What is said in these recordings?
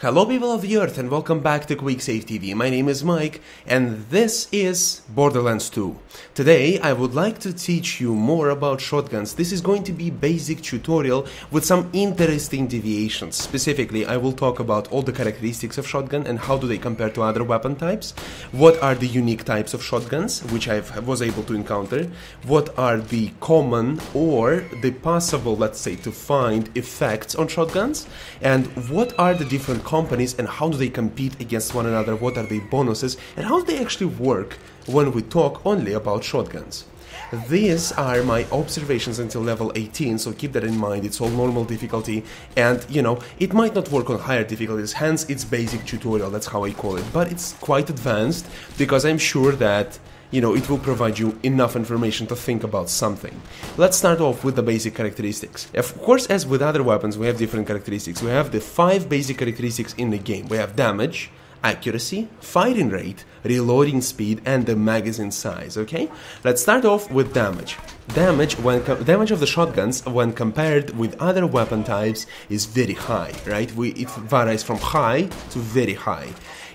Hello people of the earth and welcome back to QuickSaveTV. My name is Mike and this is Borderlands 2. Today I would like to teach you more about shotguns. This is going to be a basic tutorial with some interesting deviations. Specifically, I will talk about all the characteristics of shotgun and how do they compare to other weapon types. What are the unique types of shotguns which I was able to encounter. What are the common or the possible, let's say, to find effects on shotguns. And what are the different companies and how do they compete against one another, what are the bonuses, and how do they actually work when we talk only about shotguns. These are my observations until level 18, so keep that in mind. It's all normal difficulty, and you know, it might not work on higher difficulties, hence it's basic tutorial, that's how I call it, but it's quite advanced because I'm sure that it will provide you enough information to think about something. Let's start off with the basic characteristics. Of course, as with other weapons, we have different characteristics. We have the 5 basic characteristics in the game. We have damage, accuracy, firing rate, reloading speed, and the magazine size, okay? Let's start off with damage. Damage of the shotguns when compared with other weapon types is very high, right? It varies from high to very high.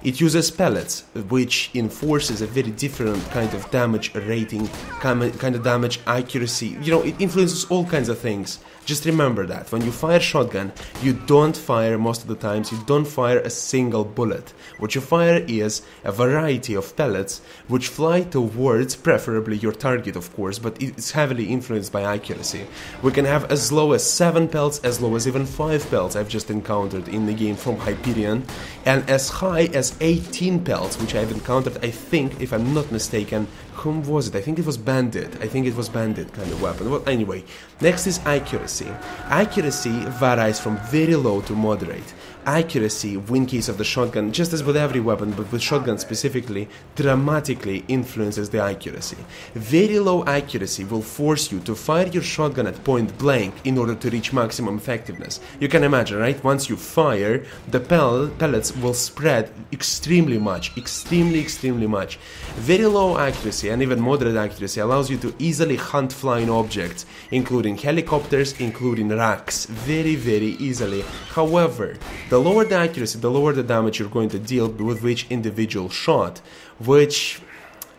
It uses pellets, which enforces a very different kind of damage rating, kind of damage accuracy. It influences all kinds of things. Just remember that when you fire shotgun, you don't fire most of the times, you don't fire a single bullet. What you fire is a variety of pellets which fly towards, preferably your target of course, but it's heavily influenced by accuracy. We can have as low as 7 pellets, as low as even 5 pellets I've just encountered in the game from Hyperion, and as high as 18 pellets, which I've encountered, I think, if I'm not mistaken, whom was it? I think it was Bandit. I think it was Bandit kind of weapon. Well, anyway, next is accuracy. Accuracy varies from very low to moderate. Accuracy, in case of the shotgun, just as with every weapon, but with shotgun specifically, dramatically influences the accuracy. Very low accuracy will force you to fire your shotgun at point blank in order to reach maximum effectiveness. You can imagine, right? Once you fire, the pellets will spread extremely much, extremely much. Very low accuracy and even moderate accuracy allows you to easily hunt flying objects, including helicopters, including racks, very easily. However, the lower the accuracy, the lower the damage you're going to deal with each individual shot, which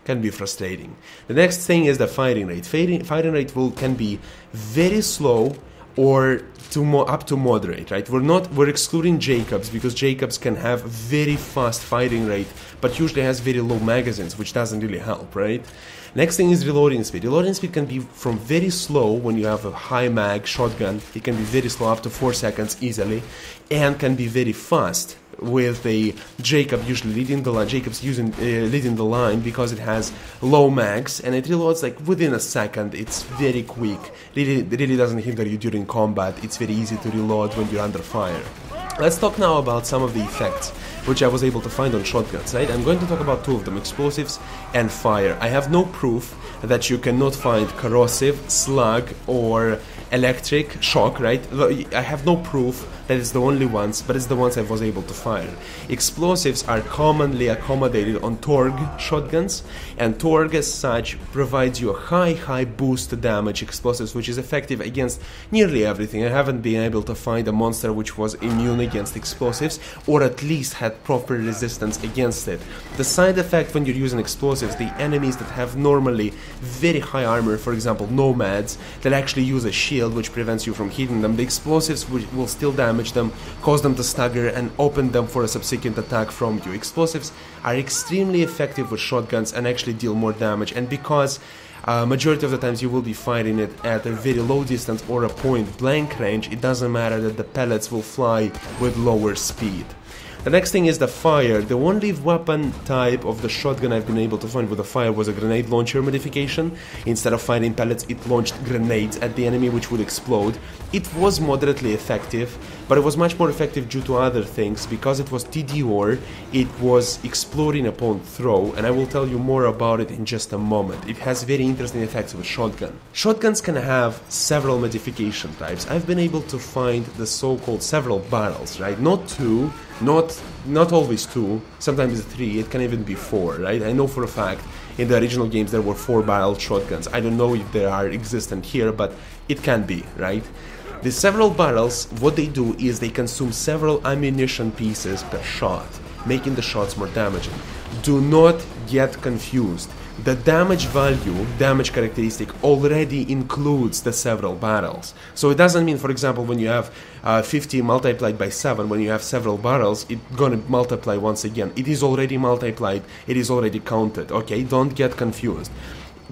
can be frustrating. The next thing is the firing rate. Firing rate can be very slow or up to moderate, right? We're excluding Jacobs because Jacobs can have very fast firing rate, but usually has very low magazines, which doesn't really help, right? Next thing is reloading speed. Reloading speed can be from very slow when you have a high mag shotgun. It can be very slow, up to 4 seconds easily, and can be very fast with a Jacob usually leading the line. Jacob's leading the line because it has low mags and it reloads like within a second. It's very quick. Really doesn't hinder you during combat. It's very easy to reload when you're under fire. Let's talk now about some of the effects which I was able to find on shotguns, right? I'm going to talk about 2 of them, explosives and fire. I have no proof that you cannot find corrosive, slug, or electric shock, right? I have no proof that it's the only ones, but it's the ones I was able to fire. Explosives are commonly accommodated on Torgue shotguns, and Torgue as such provides you a high boost to damage explosives, which is effective against nearly everything. I haven't been able to find a monster which was immune against explosives, or at least had proper resistance against it. The side effect when you're using explosives, the enemies that have normally very high armor, for example nomads, that actually use a shield which prevents you from hitting them, the explosives will still damage them, cause them to stagger, and open them for a subsequent attack from you. Explosives are extremely effective with shotguns and actually deal more damage, and because majority of the times you will be firing it at a very low distance or a point blank range, it doesn't matter that the pellets will fly with lower speed. The next thing is the fire. The only weapon type of the shotgun I've been able to find with a fire was a grenade launcher modification. Instead of firing pellets, it launched grenades at the enemy which would explode. It was moderately effective, but it was much more effective due to other things. Because it was TDR, it was exploding upon throw, and I will tell you more about it in just a moment. It has very interesting effects with shotgun. Shotguns can have several modification types. I've been able to find the so-called several barrels, right? Not 2, not always 2, sometimes 3, it can even be 4, right? I know for a fact in the original games there were 4-barrel shotguns. I don't know if they are existent here, but it can be, right? The several barrels, what they do is they consume several ammunition pieces per shot, making the shots more damaging. Do not get confused. The damage value, damage characteristic, already includes the several barrels. So it doesn't mean, for example, when you have 50 multiplied by 7, when you have several barrels, it's gonna multiply once again. It is already multiplied, it is already counted, okay? Don't get confused.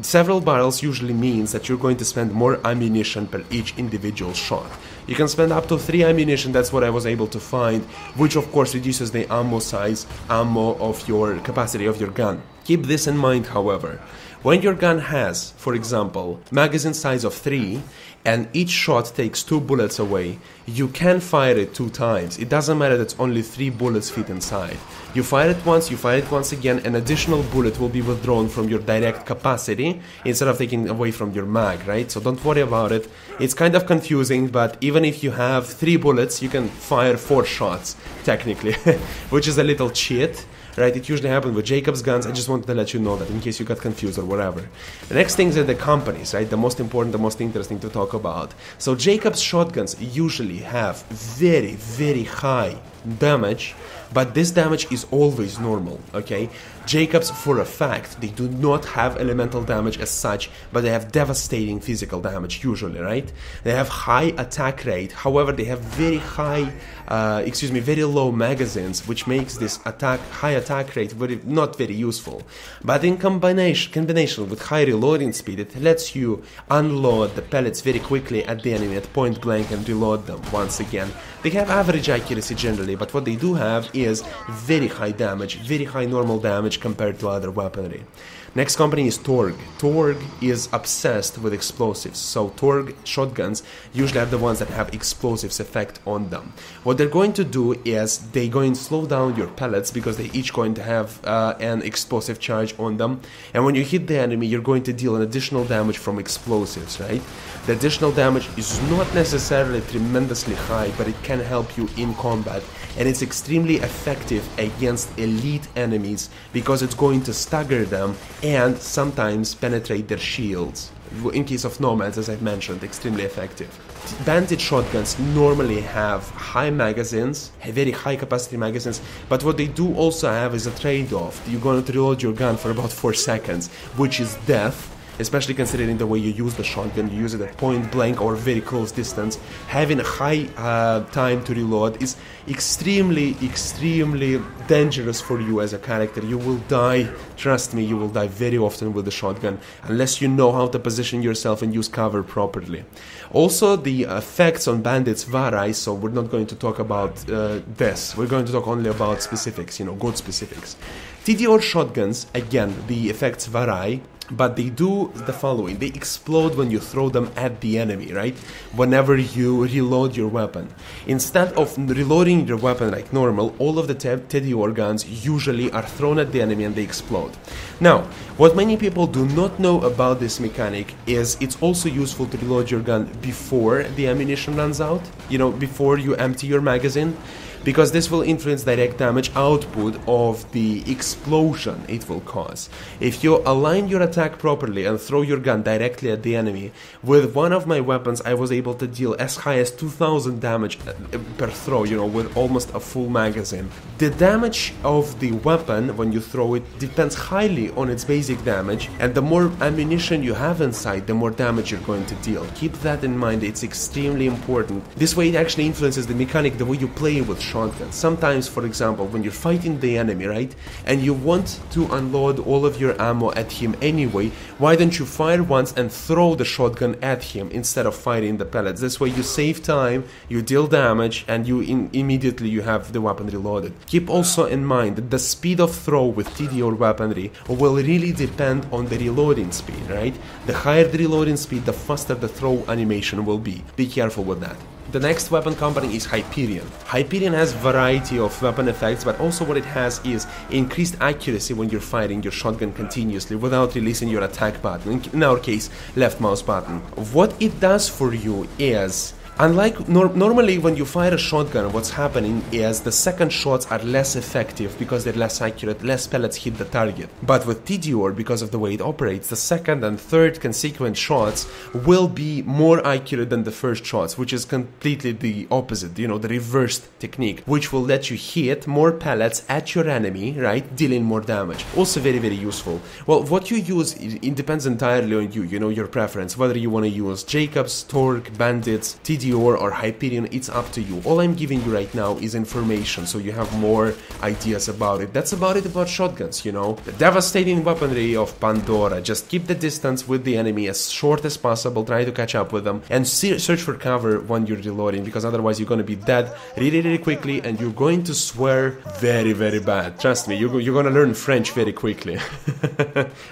Several barrels usually means that you're going to spend more ammunition per each individual shot. You can spend up to 3 ammunition, that's what I was able to find, which of course reduces the ammo size, ammo of your capacity of your gun. Keep this in mind, however. When your gun has, for example, magazine size of 3, and each shot takes 2 bullets away, you can fire it 2 times. It doesn't matter that only 3 bullets fit inside. You fire it once again, an additional bullet will be withdrawn from your direct capacity instead of taking away from your mag, right? So don't worry about it. It's kind of confusing, but even if you have 3 bullets, you can fire 4 shots, technically, which is a little cheat. Right, it usually happens with Jacob's guns. I just wanted to let you know that in case you got confused or whatever. The next things are the companies, right? The most important, the most interesting to talk about. So Jacob's shotguns usually have very, very high damage, but this damage is always normal, okay? Jacobs, for a fact, they do not have elemental damage as such, but they have devastating physical damage usually, right? They have high attack rate, however, they have very very low magazines, which makes this high attack rate not very useful. But in combination with high reloading speed, it lets you unload the pellets very quickly at the enemy at point blank and reload them once again. They have average accuracy generally, but what they do have is very high damage, very high normal damage compared to other weaponry. Next company is Torg. Torg is obsessed with explosives, so Torg shotguns usually are the ones that have explosives effect on them. What they're going to do is they're going to slow down your pellets because they're each going to have an explosive charge on them, and when you hit the enemy, you're going to deal an additional damage from explosives, right? The additional damage is not necessarily tremendously high, but it can help you in combat, and it's extremely effective against elite enemies because it's going to stagger them and sometimes penetrate their shields. In case of nomads, as I've mentioned, extremely effective. Vantage shotguns normally have high magazines, very high capacity magazines, but what they do also have is a trade-off. You're going to reload your gun for about 4 seconds, which is death. Especially considering the way you use the shotgun, you use it at point blank or very close distance. Having a high time to reload is extremely dangerous for you as a character. You will die, trust me, you will die very often with the shotgun unless you know how to position yourself and use cover properly. Also, the effects on bandits vary, so we're not going to talk about this. We're going to talk only about specifics, good specifics. TDR shotguns, again, the effects vary, but they do the following. They explode when you throw them at the enemy, right? Whenever you reload your weapon. Instead of reloading your weapon like normal, all of the TDR guns usually are thrown at the enemy and they explode. Now, what many people do not know about this mechanic is it's also useful to reload your gun before the ammunition runs out, before you empty your magazine, because this will influence direct damage output of the explosion it will cause. If you align your attack properly and throw your gun directly at the enemy, with one of my weapons I was able to deal as high as 2000 damage per throw, with almost a full magazine. The damage of the weapon when you throw it depends highly on its basic damage, and the more ammunition you have inside, the more damage you're going to deal. Keep that in mind, it's extremely important. This way it actually influences the mechanic, the way you play with shotgun. Sometimes, for example, when you're fighting the enemy, right, and you want to unload all of your ammo at him anyway, why don't you fire once and throw the shotgun at him instead of firing the pellets? This way you save time, you deal damage, and immediately you have the weapon reloaded. Keep also in mind that the speed of throw with TDR weaponry will really depend on the reloading speed, right? The higher the reloading speed, the faster the throw animation will be. Be careful with that. The next weapon company is Hyperion. Hyperion has variety of weapon effects, but also what it has is increased accuracy when you're firing your shotgun continuously without releasing your attack button, in our case, left mouse button. What it does for you is Unlike normally when you fire a shotgun, what's happening is the second shots are less effective because they're less accurate, less pellets hit the target. But with TDR, because of the way it operates, the second and third consequent shots will be more accurate than the first shots, which is completely the opposite, you know, the reversed technique, which will let you hit more pellets at your enemy, right, dealing more damage. Also very, very useful. Well, what you use, it depends entirely on you, you know, your preference, whether you want to use Jacobs, Torque, Bandits, TDR, or Hyperion, it's up to you. All I'm giving you right now is information, so you have more ideas about it. That's about it about shotguns, you know. The devastating weaponry of Pandora. Just keep the distance with the enemy as short as possible, try to catch up with them, and search for cover when you're reloading, because otherwise you're going to be dead really, really quickly, and you're going to swear very, very bad. Trust me, you're going to learn French very quickly.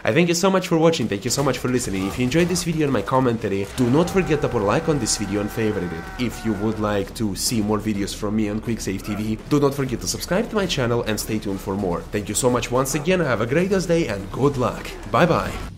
I thank you so much for watching, thank you so much for listening. If you enjoyed this video and my commentary, do not forget to put a like on this video and favorite it. If you would like to see more videos from me on QuickSaveTV, do not forget to subscribe to my channel and stay tuned for more. Thank you so much once again, have a great day and good luck. Bye bye.